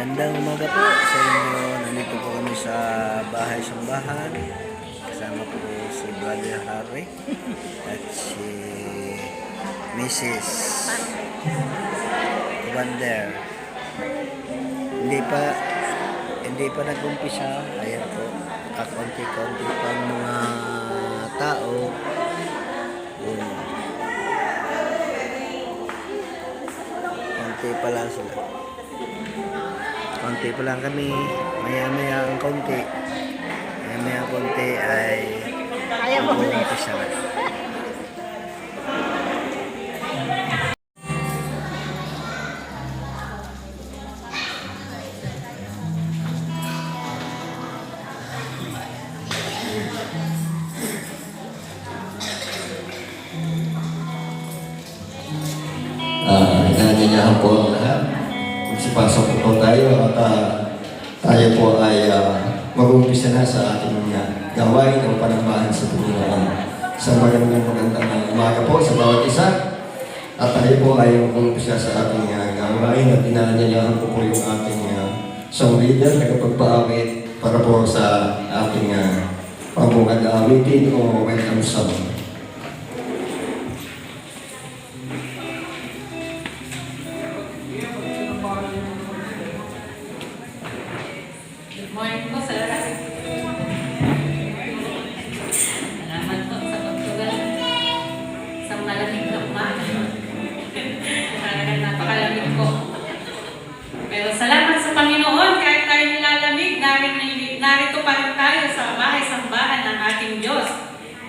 Magandang umaga po sa inyo. Nandito po kami sa bahay sambahan. Kasama po si Brother Harry at si Mrs. Wander. Hindi pa nag-umpisa. Ayan po. Kakunti-kunti pang mga tao. Konti pa lang sila. Konti pa lang kami. Maya-maya ang konti. Maya-maya ang konti ay umpisa na. Inanyayahan po ang lahat. Magsipasok po tayo at tayo po ay mag-umpisa na sa ating gawain ng panambahan sa Panginoon. Sa magandang umaga po sa bawat isa. At tayo po ay mag-umpisa sa ating gawain at inanyayahan po yung ating song leader na kapagpaawit para po sa ating pambungad na awitin o welcome song. Morning po, sir. Salamat po sa pagtugal sa malamig na umaga. Napakalamig po. Pero salamat sa Panginoon, kahit tayo nilalamig, narito pa rin tayo sa bahay-sambahan ng ating Diyos.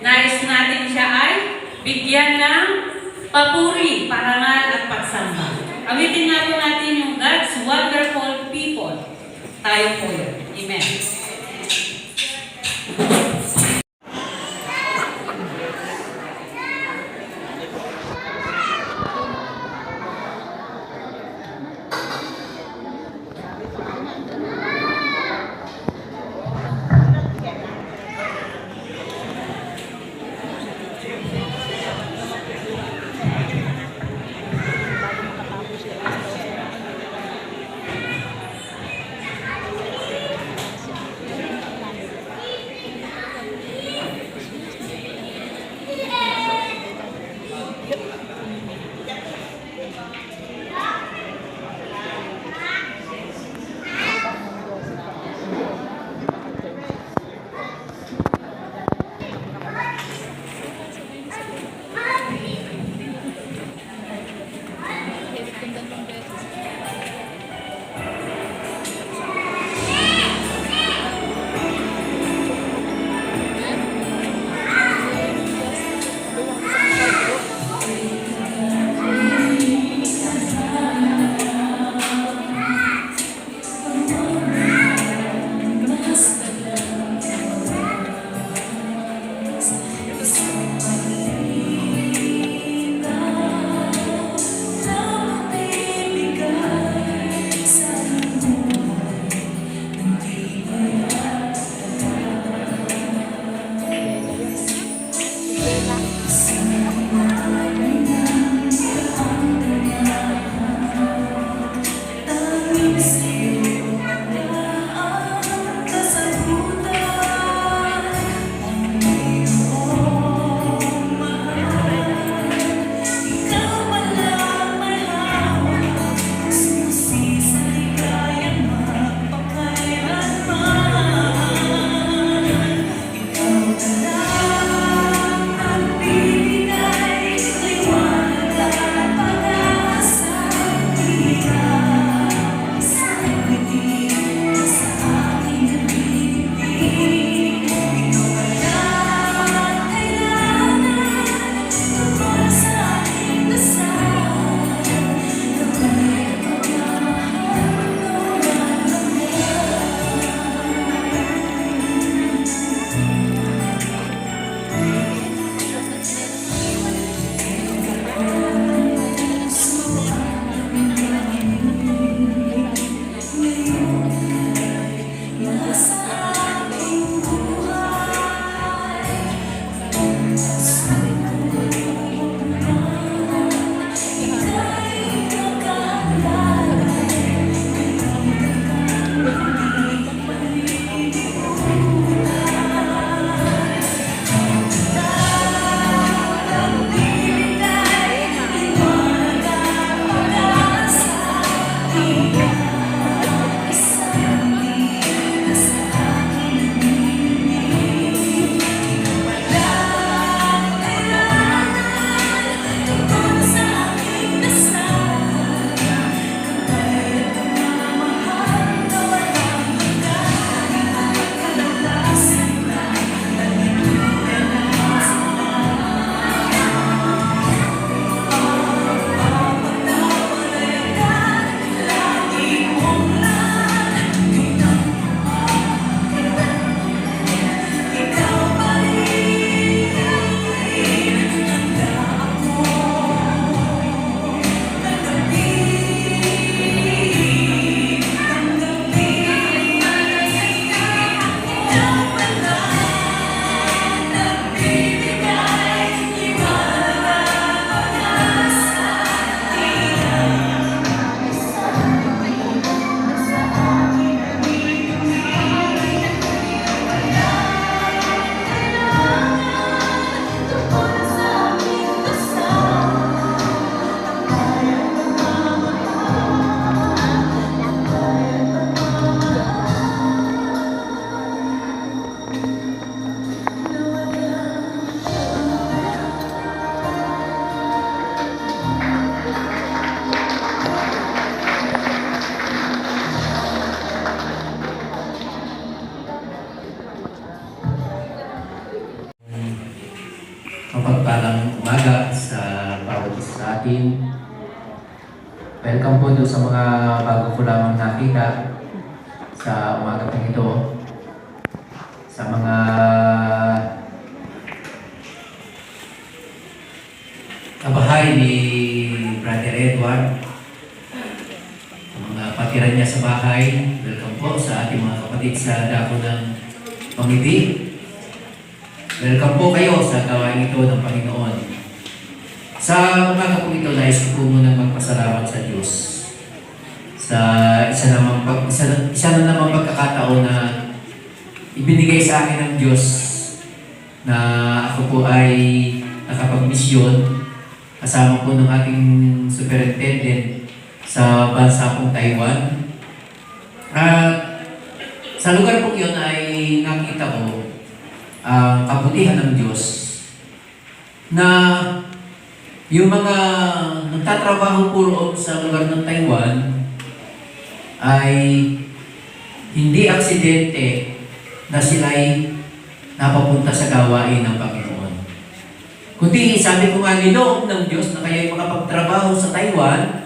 Nais natin siya ay bigyan ng papuri, parangal at pagsamba. Awitin nga po natin yung God's Wonderful People. Tayo po yun. Amen. welcome po doon sa mga bago ko lamang nakita sa umaga po ito. Sa mga kabahay ni Brother Edward, sa mga patiran niya sa bahay, welcome po sa ating mga kapatid sa dako ng Pangiti. Welcome po kayo sa gawain ito ng Panginoon. Sa umaga po ito, nais ko po munang magpasalamat sa Diyos sa isa na namang pagkakataon na ibinigay sa akin ng Diyos na ako po ay nakapag-misyon kasama po ng ating superintendent sa bansa pong Taiwan. At sa lugar po yun ay nakita ko ang kabutihan ng Diyos na yung mga nagtatrabaho po roon sa lugar ng Taiwan ay hindi aksidente na sila'y napapunta sa gawain ng Panginoon. Kundi sabi ko nga niloob ng Diyos na kayo'y makapagtrabaho sa Taiwan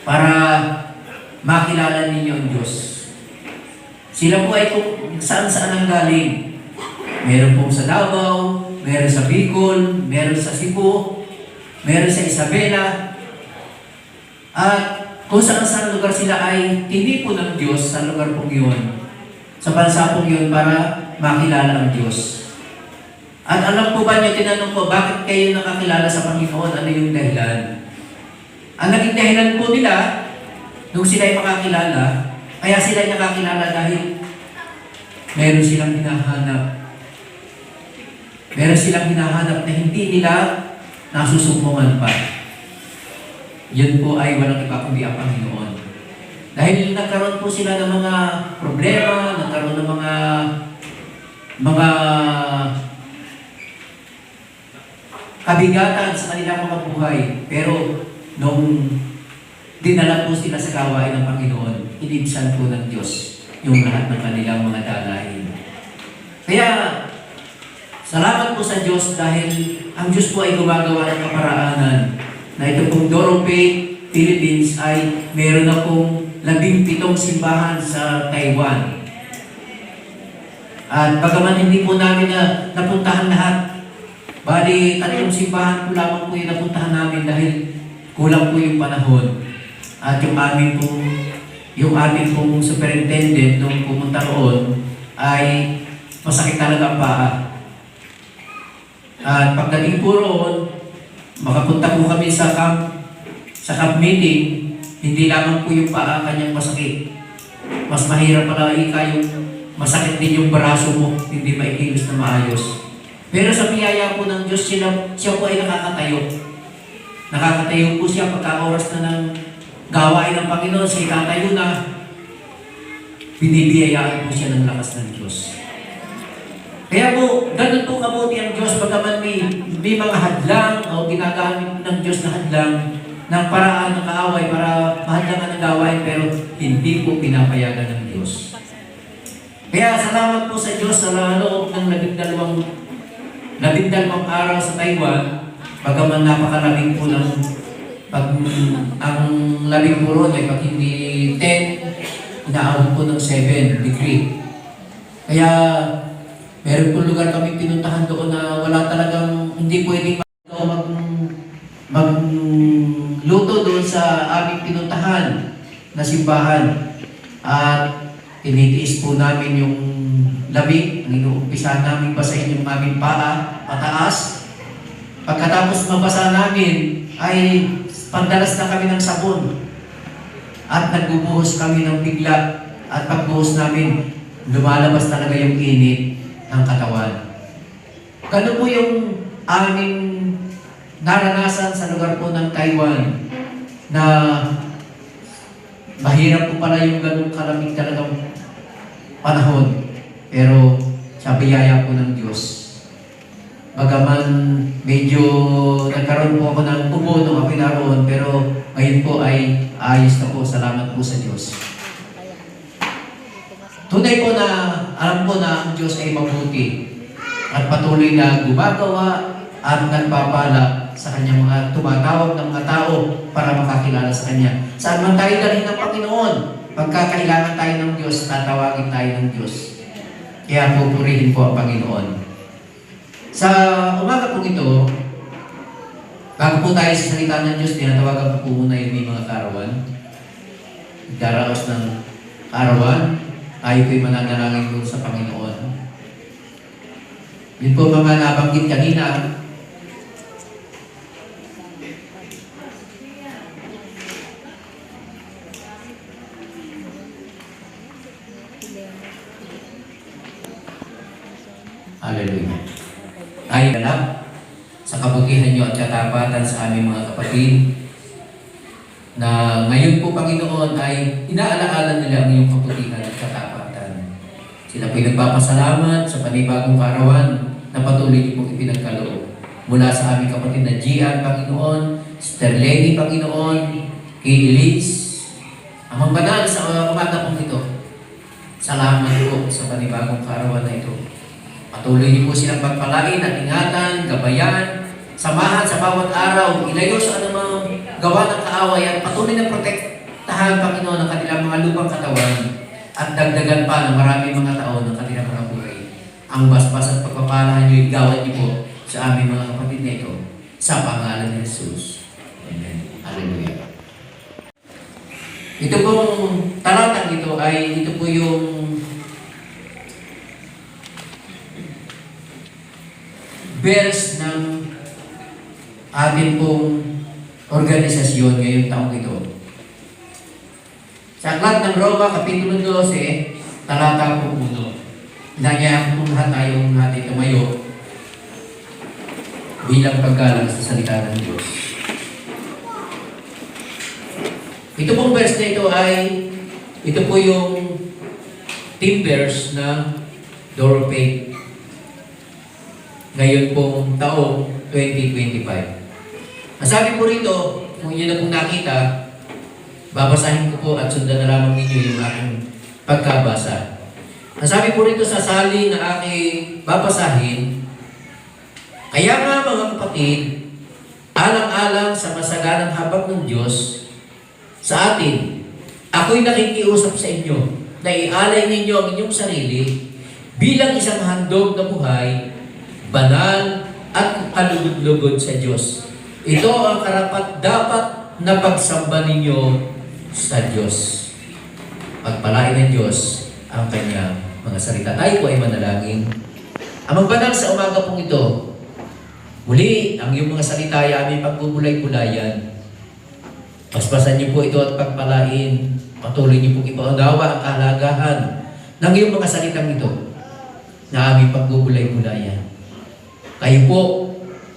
para makilala ninyo ang Diyos. Sila po ay kung saan-saan ang galing. Meron pong sa Davao, meron sa Bicol, meron sa Cebu, meron sa Isabela, at kung saan lugar sila ay tinipo ng Diyos sa lugar pong yun, sa bansa pong yun para makilala ang Diyos. At alam po ba niyo, tinanong ko, bakit kayo nakakilala sa Panginoon? Ano yung dahilan? Ang naging dahilan po nila, nung sila ay makakilala, kaya sila ay nakakilala dahil meron silang hinahanap. Meron silang hinahanap na hindi nila nasusumbungan pa. Yun po ay walang iba kundi ang Panginoon. Dahil nagkaroon po sila ng mga problema, nagkaroon ng mga kabigatan sa kanilang mga buhay. Pero nung dinala po sila sa gawain ng Panginoon, inibsan po ng Diyos yung lahat ng kanilang mga dalahin. Kaya salamat po sa Diyos dahil ang Diyos po ay gumagawa ng kaparaanan na ito pong Dorope, Philippines ay meron na pong 17 simbahan sa Taiwan. At bagaman hindi po namin napuntahan lahat, bali 3 simbahan po lamang po yung napuntahan namin dahil kulang po yung panahon. At yung ating pong superintendent nung pumunta roon ay masakit talaga ang paa. At pagdating po roon, makapunta po kami sa camp meeting, hindi lamang po yung paa kanyang masakit. Mas mahirap pala yung masakit din yung braso mo, hindi maikilos na maayos. Pero sa biyaya po ng Diyos, siya po ay nakakatayo. Nakakatayo po siya pagka oras na ng gawain ng Panginoon, siya ikatayo na binibiyayaan po siya ng lakas ng Diyos. Kaya po, ganun po kabuti ang Diyos, bagaman may mga hadlang o ginagamit ng Diyos na hadlang ng paraan ng kaaway para mahadlangan ng gawain, pero hindi po pinapayagan ng Diyos. Kaya salamat po sa Diyos sa loob ng 12 araw sa Taiwan, bagaman napakalamig po ng ang lamig po ron ay pag hindi 10, inaabot po ng 7 degree. Kaya meron po lugar kami pinuntahan doon na wala talagang, hindi pwedeng magluto doon sa aming pinuntahan na simbahan. At tinitiis po namin yung lamig, inuumpisahan namin basahin yung aming paa, pataas. Pagkatapos mabasa namin, ay pandalas na kami ng sabon. At nagbubuhos kami ng bigla. At pagbuhos namin, lumalabas talaga yung init ng katawan. Ganun po yung aming naranasan sa lugar po ng Taiwan na mahirap po pala yung ganun kalamig talagang panahon. Pero sa biyaya po ng Diyos, bagaman medyo nagkaroon po ako ng ubo nung ako naroon, pero ngayon po ay ayos na po. Salamat po sa Diyos. Tunay po na alam ko na ang Diyos ay mabuti at patuloy na gumagawa at nagpapala sa kanyang mga tumatawag ng mga tao para makakilala sa Kanya. Saan man tayo dalhin ng Panginoon, pagkakailangan tayo ng Diyos, tatawagin tayo ng Diyos. Kaya pupurihin po ang Panginoon. Sa umaga pong ito, bago po tayo sa salita ng Diyos, tinatawagan po muna yung may mga karawan. Daraos ng karawan, tayo po'y mananalangin doon sa Panginoon. Yun po mga nabanggit kanina. Hallelujah. Tayo na sa kabutihan niyo at katapatan sa aming mga kapatid na ngayon po, Panginoon, ay inaalaala nila ang iyong kabutihan at katapatan. Sila po'y nagpapasalamat sa panibagong karawan na patuloy niyo pong ipinagkaloob. Mula sa aming kapatid na Gian, Panginoon, Sister Lenny, Panginoon, kay Elise, ang banal sa umaga pong ito. Salamat po sa panibagong karawan na ito. Patuloy niyo po silang pagpalain at ingatan, gabayan, samahan sa bawat araw, ilayo sa anumang gawa ng kaaway at patuloy na protektahan, Panginoon, ang kanilang mga lupang katawan at dagdagan pa ng maraming mga taon ng kanilang mga buhay. Ang basbas at pagpapalahan niyo, igawan niyo po sa aming mga kapatid na ito sa pangalan ni Jesus. Amen. Hallelujah. Ito pong talatang ito ay ito po yung verse ng ating pong organisasyon ngayong taong ito. Sa Aklat ng Roma, Kapitulo 12, talata po 1. Nagyayang po lahat tayong natin tumayo bilang paggalang sa salita ng Diyos. Ito pong verse na ito ay, ito po yung team verse ng Door of Faith ngayon pong taong 2025. Ang sabi po rito, kung yun na pong nakita, babasahin ko po at sundan na lamang ninyo yung aking pagkabasa. Ang sabi po rito sa sali na aking babasahin, kaya nga mga kapatid, alang-alang sa masaganang habag ng Diyos sa atin, ako'y nakikiusap sa inyo na ialay ninyo ang inyong sarili bilang isang handog na buhay, banal at kalugod-lugod sa Diyos. Ito ang karapat-dapat na pagsamba ninyo sa Diyos. Pagpalain ng Diyos ang kanyang mga salita. Tayo po ay manalangin. Amang banal sa umaga pong ito, muli ang iyong mga salita ay aming pagbubulay-bulayan. Paspasan niyo po ito at pagpalain. Patuloy niyo pong ipaunawa ang kahalagahan ng iyong mga salitang ito na aming pagbubulay-bulayan. Kayo po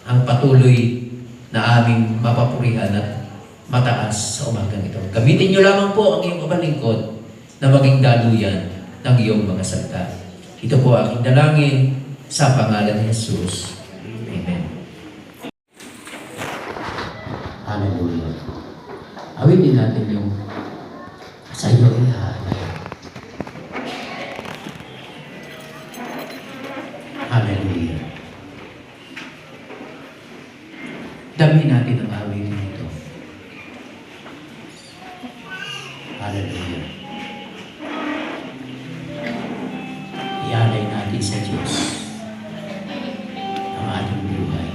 ang patuloy na aming mapapurihan at mataas sa umagang ito. Gamitin niyo lamang po ang iyong kabalingkod na maging daluyan ng iyong mga salita. Ito po aking dalangin sa pangalan ni Jesus. Amen. Hallelujah. Awitin natin yung sa iyo ihalay. Hallelujah. Dami natin ang awit nito. Hallelujah. Ialay natin sa Diyos ang ating buhay.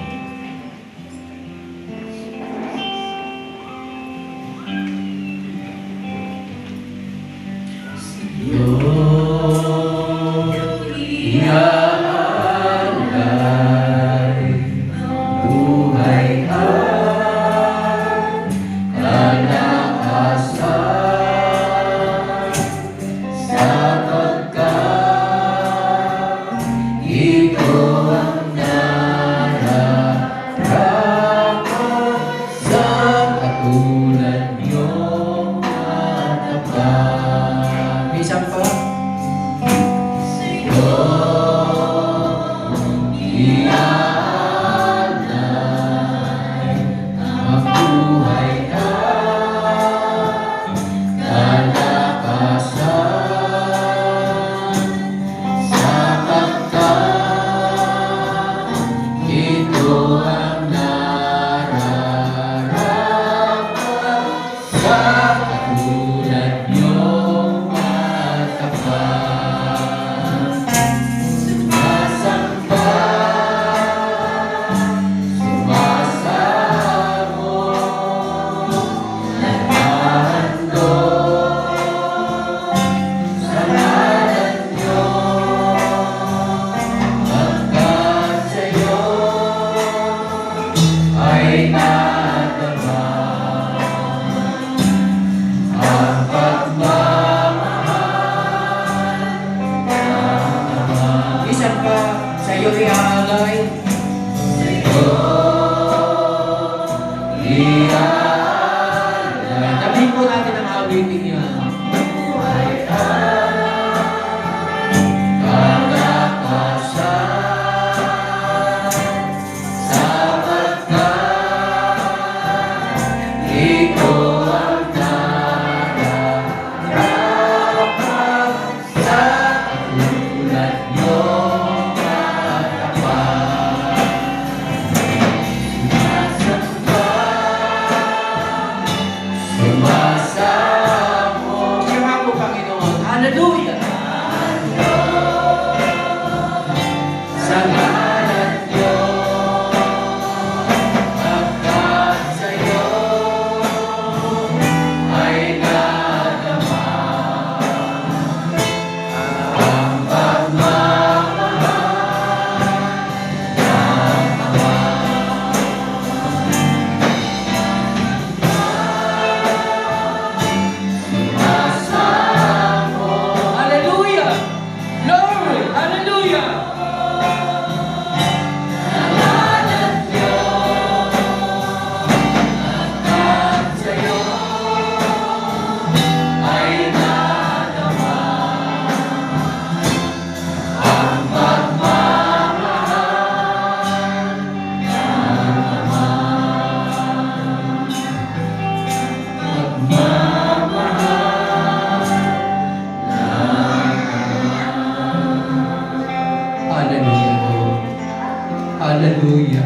Hallelujah.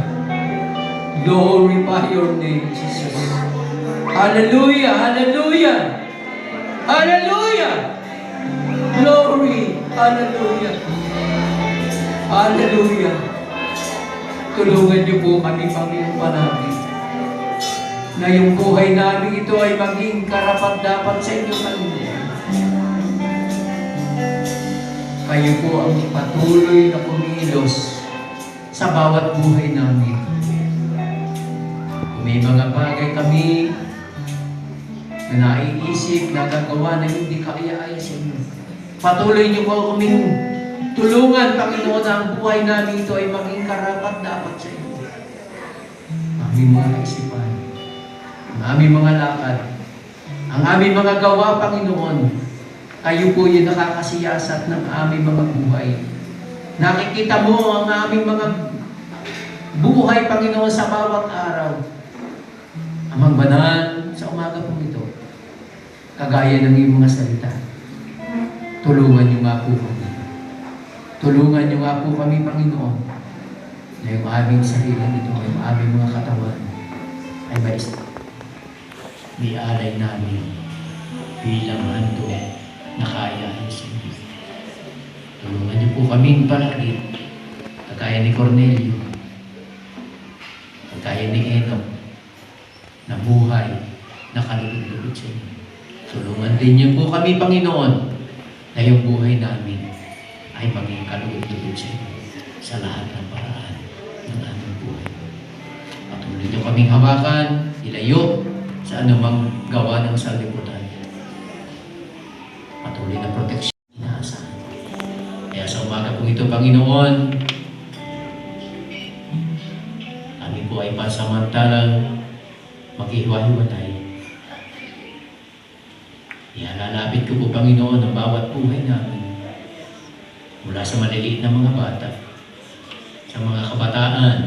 Glorify your name, Jesus. Hallelujah, hallelujah. Hallelujah. Glory, hallelujah. Hallelujah. Tulungan niyo po kami, Panginoon Panangin, na yung buhay namin ito ay maging karapat-dapat sa inyo, Panginoon. Kayo po ang patuloy na kumilos sa bawat buhay namin. Kung may mga bagay kami na naiisip, nagagawa na hindi kaya-aya sa inyo, patuloy niyo po kaming tulungan, Panginoon, na ang buhay namin ito ay maging karapat-dapat sa inyo. Aming mga kaisipan, ang aming mga lakad, ang aming mga gawa, Panginoon, kayo po yung nakakasiyasat ng aming mga buhay. Nakikita mo ang aming mga buhay, Panginoon, sa bawat araw. Amang Banal, sa umaga po ito, kagaya ng iyong mga salita, tulungan niyo nga po kami. Tulungan niyo nga po kami, Panginoon, na yung aming sarili nito, yung aming mga katawan, ay may alay namin bilang handog na kaya sa inyo. Tulungan niyo po kaming palagi, kagaya ni Cornelio, kagaya ni Enoch, na buhay na kalulugod sa inyo. Tulungan din niyo po kami, Panginoon, na yung buhay namin ay maging kalulugod sa inyo sa lahat ng paraan ng aming buhay. Patuloy niyo kaming hawakan, ilayo sa anumang gawa ng salibutan. Patuloy na proteksyon inaasahan. Kaya sa umaga po ito, Panginoon, kami po ay pasamantalang maghihiwa-hiwalay. Ihalalapit ko po, Panginoon, ang bawat buhay namin. Mula sa maliliit na mga bata, sa mga kabataan,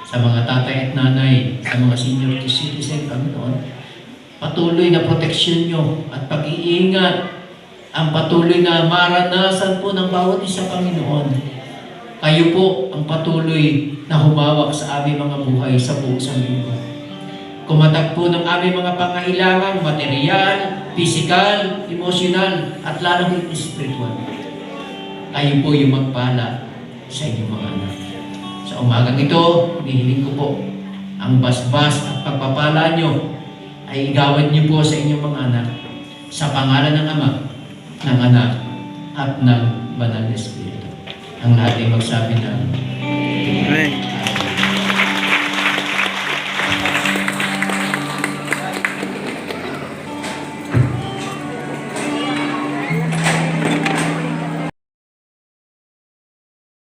sa mga tatay at nanay, sa mga senior citizen, Panginoon, patuloy na proteksyon nyo at pag-iingat ang patuloy na maranasan po ng bawat isa, Panginoon. Kayo po ang patuloy na humawak sa aming mga buhay sa buong linggo. Kumatak po ng aming mga pangailangan, material, physical, emosyonal, at lalong spiritual. Kayo po yung magpala sa inyong mga anak. Sa umagang ito, hinihiling ko po ang basbas at pagpapala nyo ay igawan nyo po sa inyong mga anak sa pangalan ng Ama, ng Anak, at ng Banal na Espiritu. Ang lahat ay magsabi ng Amen.